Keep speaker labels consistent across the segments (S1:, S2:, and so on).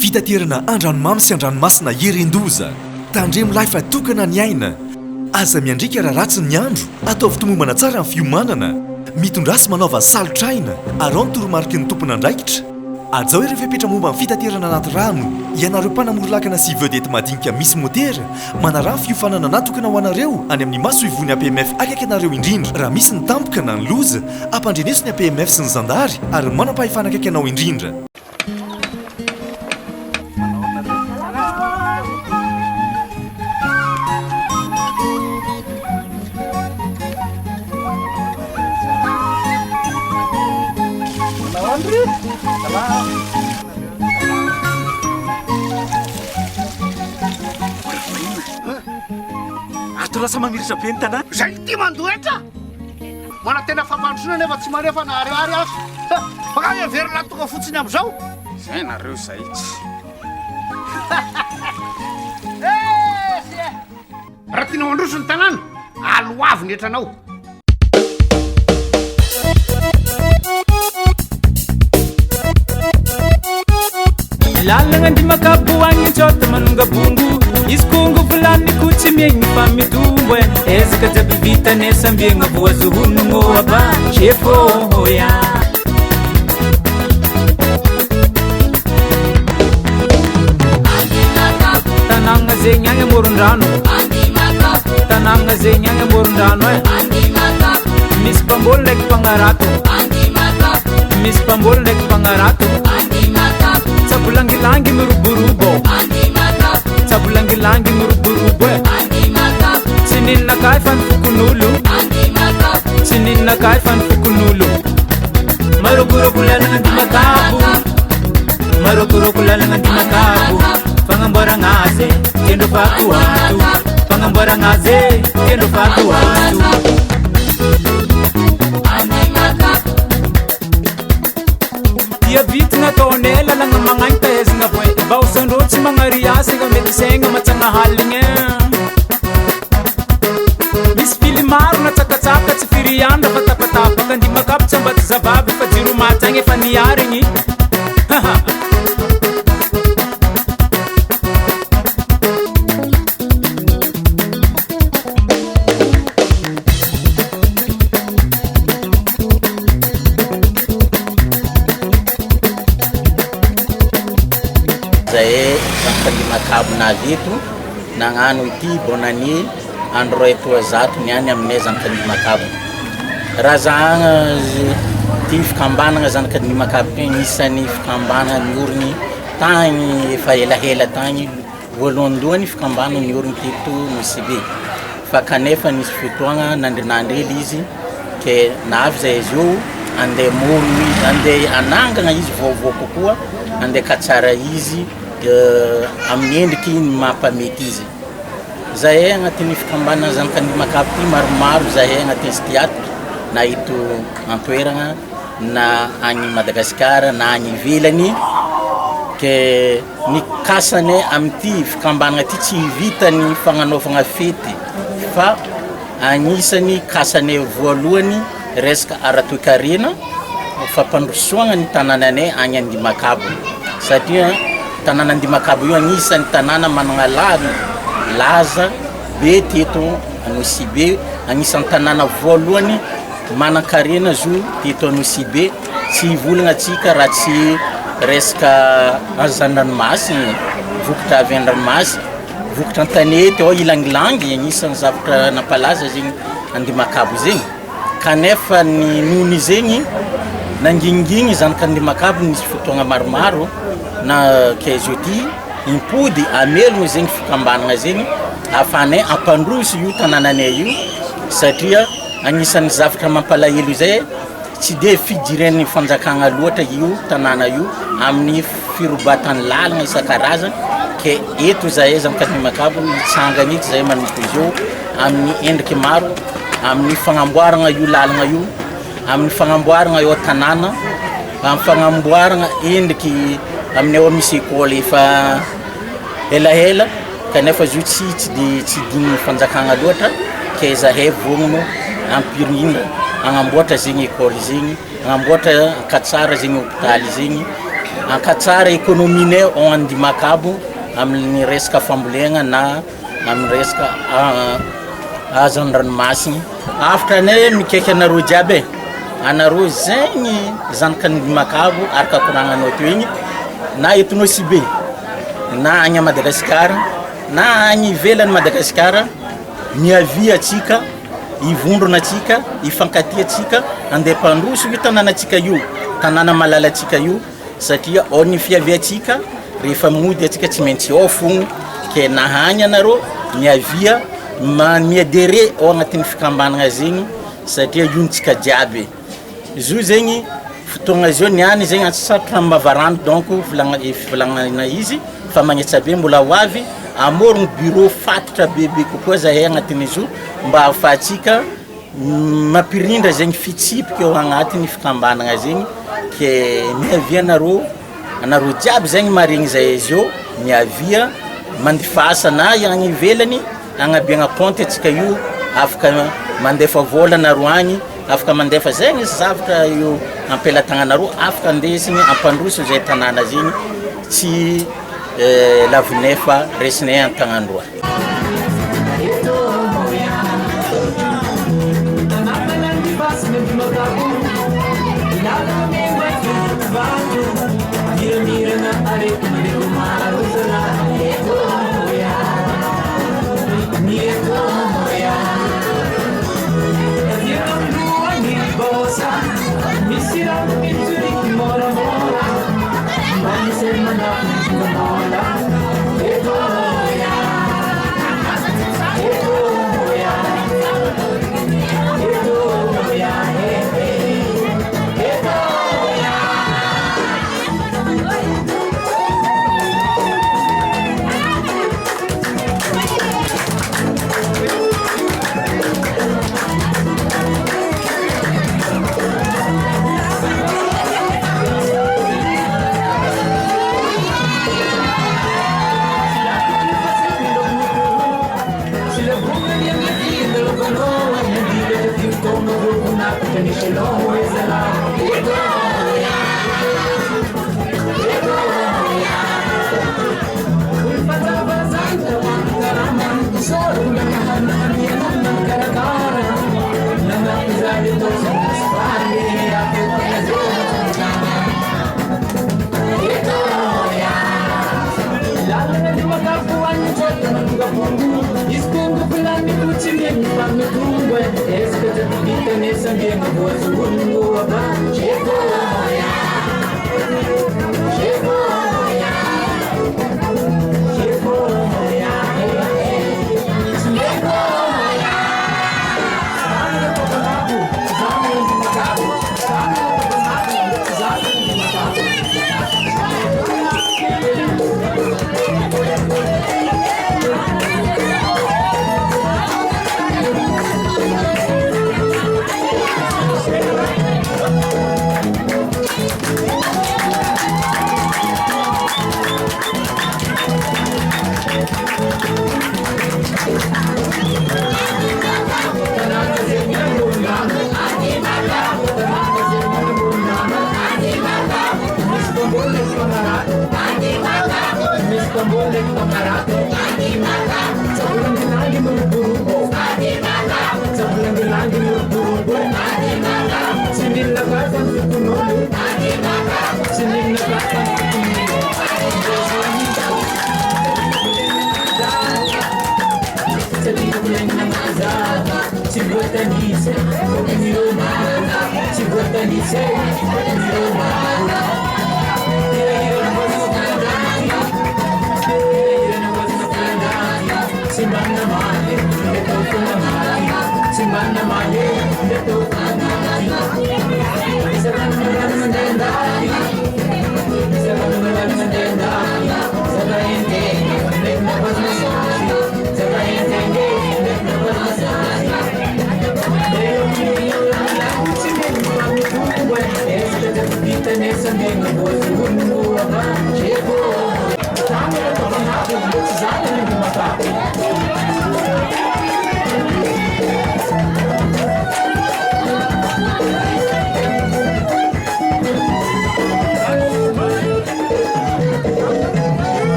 S1: Fitaterana andranomamy sy andranomasina Herendoza tandremo lahy fa tokana ny aina aza miandrika raha ratsy ny andro ataovy tomombana tsara ny fiomanana mitondrasy manaova salotraina arao ny toromarika ny tompona andraikitra azao ireo fepetra momba ny fitaterana anaty rano ianareo mpanamory-lakana sy vedety madinika misy motera manarah ny fiofanana natokana ho anareo any amin'ny maso ivony APMF akaiky anareo indrindra raha misy ny tampoka na ny loza ampandreneso ny APMF sy ny zandary ary manam-pahefana akaiky anao indrindra.
S2: Ato lasa mamiritra be ny tanàna.
S3: Zay ty mandoetra. Mana tena fampandrosoana nefa tsy manefa na ariary azo. Baka everina tonga fotsiny am'izao.
S2: Zay nareo zay tsy.
S3: Raha tiana mandroso ny tanàna, aloavy ny etranao.
S4: Lalanga ndi makabu wangi chota manunga bungu iskungu fulani kuchi miengi famitumbwe ezika jabi vita nesa mbienga buwa zuhunu ngoa ba chefo hoya tananga zenyanya morundano tananga zenyanya morundano Miss Pambol lek pangarato Miss Pambol lek pangarato Sabulangi-langi merubu-rubo Sabulangi-langi merubu-rubo Sinin na kaifan fukunulu Sinin na kaifan fukunulu Maruguro lang di makabu Maruguro lang di makabu Pangambara ngaze Kendo fakuatu Pangambara ngaze Kendo fakuatu Dia bitna tonela lang ang mga intes nga pwe Bausan road si mga riyasi nga mediseng nga matsanga halinge Miss Filimaro na tsaka-tsaka si Firian na patapatapak Hindi makapsambat sa babi Fajiru matang e paniyaring Haha
S5: Makabu na vitu nangano iti bonani android wazatu nyanya mneza nkandi makabu razanga tif kambana ngazan kandi makabu nisani kambana nyurni tani fa hela tani volondoni kambana nyurni titu musibi fa kanefa nisfutwanga nandinandeli hizi ke navza ezo ande murni ande ananga na hizi vovo kukua ande katsara hizi amin'ny endriky mampamety izy zahay agnatin'ny fikambana zany kandi makabu ty maromaro zahay agnatin'ny théâtre na ito antoeragna na agny Madagasikara na agny ivelany ke ny kasany amin'ity fikambana ty tsy vitany fagnanaovagna fety fa agnisany kasany voalohany resaka ara-toekarena fampandrosoagna ny tanànanay agny Andimakabu satria tanana Andimakabu io agnisan'ny tanana manana laza be teto Anosibe agnisan'ny tanana voalohany manan-karena zo teto Anosibe tsy volagna atsika raha tsy resaka azan-dranomasy vokatra avy an-dranomasy vokatra an-tanety ao ilangilangy agnisan'ny zavatra nampalaza zegny Andimakabu zegny kanefa ny nohony zegny nangingigny zanaka Andimakabu nisy fotoagna maromaro na kezoty impody amelogno zegny fikambanagna zegny afanay ampandroso io tanànanay io satria agnisan'ny zavatra mampalahelo zay tsy de fidiren'ny fanjakagna loatra io tanàna io amin'ny firobatan'ny lalagna isan-karazany ke eto zahay zanaka Andimakabu itsangany eto zahay manompo izy io amin'ny endriky maro amin'ny fagnamboaragna io lalagna io amin'ny fagnamboaragna io tanàna amin'ny fagnamboaragna endriky aminay ao misy école efa elaela kanefa zo tsy digny fanjakagna loatra ke zahay vognono ampirindra agnamboatra zegny école zegny, agnamboatra ankatsara zegny hôpitaly zegny, ankatsara économinay ao Andimakabo amin'ny resaka fambolena na amin'ny resaka azon'ny ranomasigny. Afatra anay mikaiky anareo jiaby anareo zegny zanaka Andimakabo araka koragnanao teo igny na etonao Sibe na agny Madagasikara na agny ivelan'ny Madagasikara, miavia atsika, ivondrona atsika, ifankatia atsika, andeha mpandroso io tanànatsika io, tanàna malala atsika io, satria ao ny fiaviatsika rehefa mody atsika tsy maintsy ao fogno, ke nahagny anareo miavia miadere ao agnatin'ny fikambanagna zegny satria iontsika jiaby. Izo zegny fotoagna zio niany zegny antsasarotra amin'ny Mavarano, donc fivolagna izy fa magnetsabe mbola ho avy amorogno bureau fatotra bebe kokoa zahay agnatin'izo mba ahafahantsika mampirindra zegny fitsipika eo agnatin'ny fikambanagna zegny, ke miavia anareo jiaby zegny maregny zay izy eo miavia mandifasa na agny ivelany agnabiagna compte atsika io, afaka mandefa vola anareo agny, afaka mandefa zegny zavatra io ampelatagnanareo, afaka andesigny ampandroso zay tanàna zegny tsy lavinefa resinay an-tagnandroa.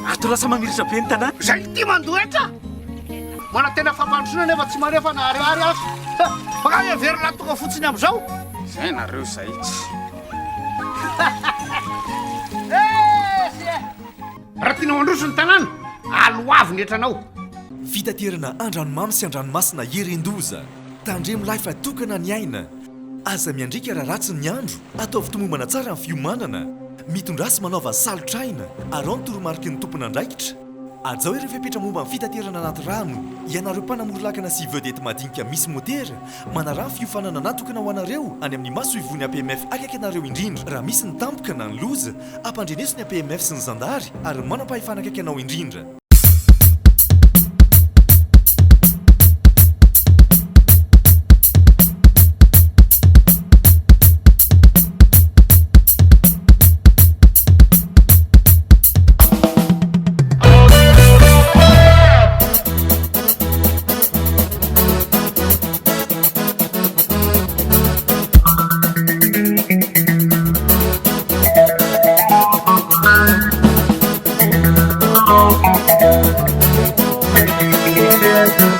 S2: Ato lasa mamiritra be ny tanàna.
S3: Zay ty mandoetra mana tena fampandrosoana nefa tsy manefa na ariary azo fakay everina tonga fotsiny am'izao
S2: Zay nareo zay tsy.
S3: raha tianao androso ny tanàna aloavy ny etranao.
S1: fitaterana andranomamy sy andranomasina erendoza tandremo lahy fa tokana ny aina aza miandrika raha ratsy ny andro ataovy tomombana tsara ny fiomanana mitondrasy manaova salotraina arao ny toromarika ny tompona andraikitra ajao ireo fipetra momba ny fitaterana anaty rano ianareo mpanamorilakana sy vedety madinika misy motera manarah ny fiofanana natokana ho anareo any amin'ny maso ivony APMF akaiky anareo indrindra raha misy ny tampoka na ny loza ampandreneso ny APMF sy ny zandary ary manam-pahefana akaiky anao indrindra.
S6: Yeah.